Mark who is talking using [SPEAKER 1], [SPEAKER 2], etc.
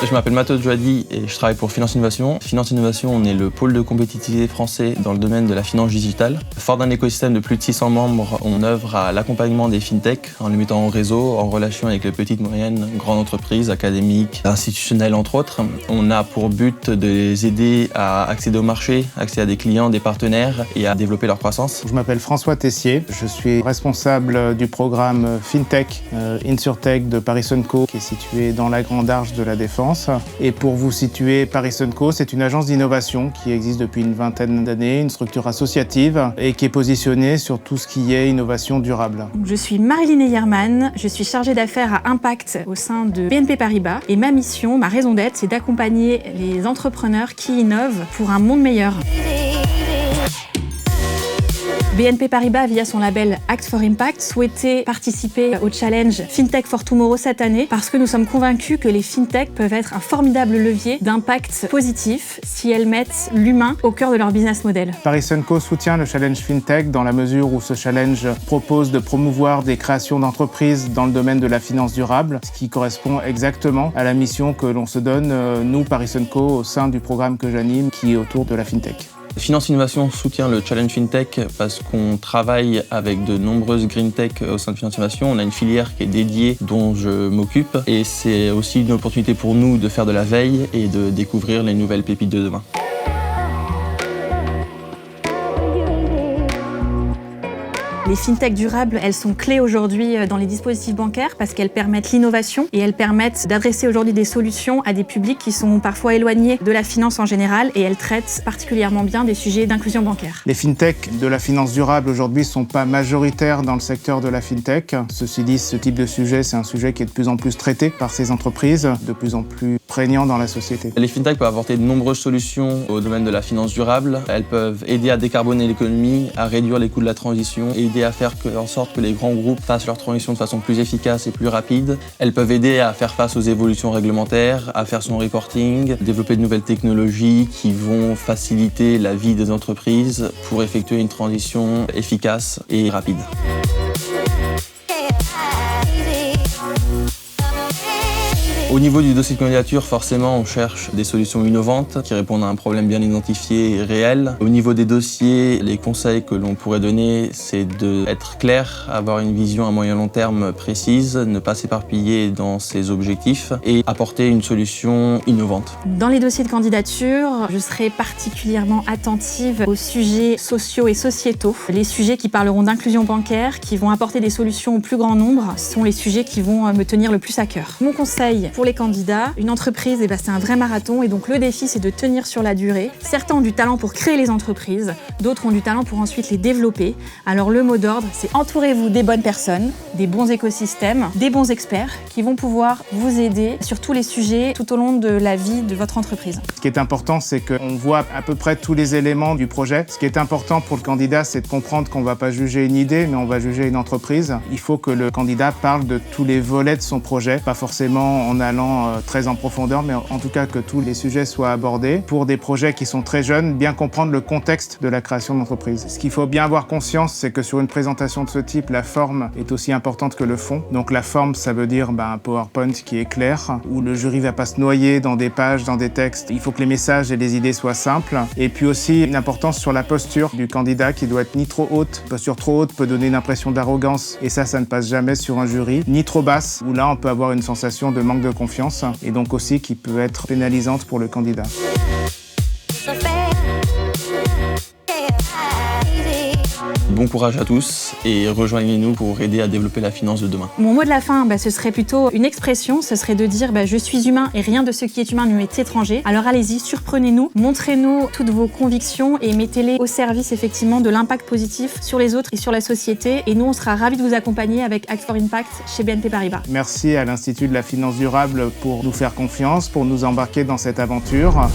[SPEAKER 1] Je m'appelle Mathilde Joady et je travaille pour Finance Innovation. Finance Innovation, on est le pôle de compétitivité français dans le domaine de la finance digitale. Fort d'un écosystème de plus de 600 membres, on œuvre à l'accompagnement des fintech en les mettant en réseau, en relation avec les petites, moyennes, grandes entreprises, académiques, institutionnelles entre autres. On a pour but de les aider à accéder au marché, accéder à des clients, des partenaires et à développer leur croissance.
[SPEAKER 2] Je m'appelle François Tessier, je suis responsable du programme FinTech InsurTech de Paris Co, qui est situé dans la Grande Arche de la Défense. Et pour vous situer, Paris Co, c'est une agence d'innovation qui existe depuis une vingtaine d'années, une structure associative et qui est positionnée sur tout ce qui est innovation durable.
[SPEAKER 3] Je suis Marilyn Eyerman, je suis chargée d'affaires à Impact au sein de BNP Paribas et ma mission, ma raison d'être, c'est d'accompagner les entrepreneurs qui innovent pour un monde meilleur. BNP Paribas, via son label Act for Impact, souhaitait participer au challenge FinTech for Tomorrow cette année parce que nous sommes convaincus que les FinTech peuvent être un formidable levier d'impact positif si elles mettent l'humain au cœur de leur business model.
[SPEAKER 2] Paris Co soutient le challenge FinTech dans la mesure où ce challenge propose de promouvoir des créations d'entreprises dans le domaine de la finance durable, ce qui correspond exactement à la mission que l'on se donne, nous, Paris Co, au sein du programme que j'anime, qui est autour de la FinTech.
[SPEAKER 1] Finance Innovation soutient le Challenge FinTech parce qu'on travaille avec de nombreuses Green Tech au sein de Finance Innovation. On a une filière qui est dédiée dont je m'occupe et c'est aussi une opportunité pour nous de faire de la veille et de découvrir les nouvelles pépites de demain.
[SPEAKER 3] Les fintech durables, elles sont clés aujourd'hui dans les dispositifs bancaires parce qu'elles permettent l'innovation et elles permettent d'adresser aujourd'hui des solutions à des publics qui sont parfois éloignés de la finance en général et elles traitent particulièrement bien des sujets d'inclusion bancaire.
[SPEAKER 2] Les fintech de la finance durable aujourd'hui ne sont pas majoritaires dans le secteur de la fintech. Ceci dit, ce type de sujet, c'est un sujet qui est de plus en plus traité par ces entreprises, de plus en plus prégnant dans la société.
[SPEAKER 1] Les fintech peuvent apporter de nombreuses solutions au domaine de la finance durable. Elles peuvent aider à décarboner l'économie, à réduire les coûts de la transition, aider à faire en sorte que les grands groupes fassent leur transition de façon plus efficace et plus rapide. Elles peuvent aider à faire face aux évolutions réglementaires, à faire son reporting, développer de nouvelles technologies qui vont faciliter la vie des entreprises pour effectuer une transition efficace et rapide. Au niveau du dossier de candidature, forcément, on cherche des solutions innovantes qui répondent à un problème bien identifié et réel. Au niveau des dossiers, les conseils que l'on pourrait donner, c'est d'être clair, avoir une vision à moyen long terme précise, ne pas s'éparpiller dans ses objectifs et apporter une solution innovante.
[SPEAKER 3] Dans les dossiers de candidature, je serai particulièrement attentive aux sujets sociaux et sociétaux. Les sujets qui parleront d'inclusion bancaire, qui vont apporter des solutions au plus grand nombre, sont les sujets qui vont me tenir le plus à cœur. Mon conseil pour les candidats, une entreprise, c'est un vrai marathon et donc le défi, c'est de tenir sur la durée. Certains ont du talent pour créer les entreprises, d'autres ont du talent pour ensuite les développer. Alors le mot d'ordre, c'est entourez-vous des bonnes personnes, des bons écosystèmes, des bons experts qui vont pouvoir vous aider sur tous les sujets tout au long de la vie de votre entreprise.
[SPEAKER 2] Ce qui est important, c'est qu'on voit à peu près tous les éléments du projet. Ce qui est important pour le candidat, c'est de comprendre qu'on ne va pas juger une idée, mais on va juger une entreprise. Il faut que le candidat parle de tous les volets de son projet, pas forcément en allant très en profondeur, mais en tout cas que tous les sujets soient abordés. Pour des projets qui sont très jeunes, bien comprendre le contexte de la création de l'entreprise. Ce qu'il faut bien avoir conscience, c'est que sur une présentation de ce type, la forme est aussi importante que le fond. Donc la forme, ça veut dire un PowerPoint qui est clair, où le jury va pas se noyer dans des pages, dans des textes. Il faut que les messages et les idées soient simples. Et puis aussi une importance sur la posture du candidat qui doit être ni trop haute. Une posture trop haute peut donner une impression d'arrogance et ça ne passe jamais sur un jury. Ni trop basse, où là on peut avoir une sensation de manque de confiance et donc aussi qui peut être pénalisante pour le candidat.
[SPEAKER 1] Bon courage à tous et rejoignez-nous pour aider à développer la finance de demain.
[SPEAKER 3] Mon mot de la fin, ce serait plutôt une expression, ce serait de dire je suis humain et rien de ce qui est humain ne m'est étranger. Alors allez-y, surprenez-nous, montrez-nous toutes vos convictions et mettez-les au service effectivement de l'impact positif sur les autres et sur la société. Et nous, on sera ravis de vous accompagner avec Act for Impact chez BNP Paribas.
[SPEAKER 2] Merci à l'Institut de la Finance Durable pour nous faire confiance, pour nous embarquer dans cette aventure.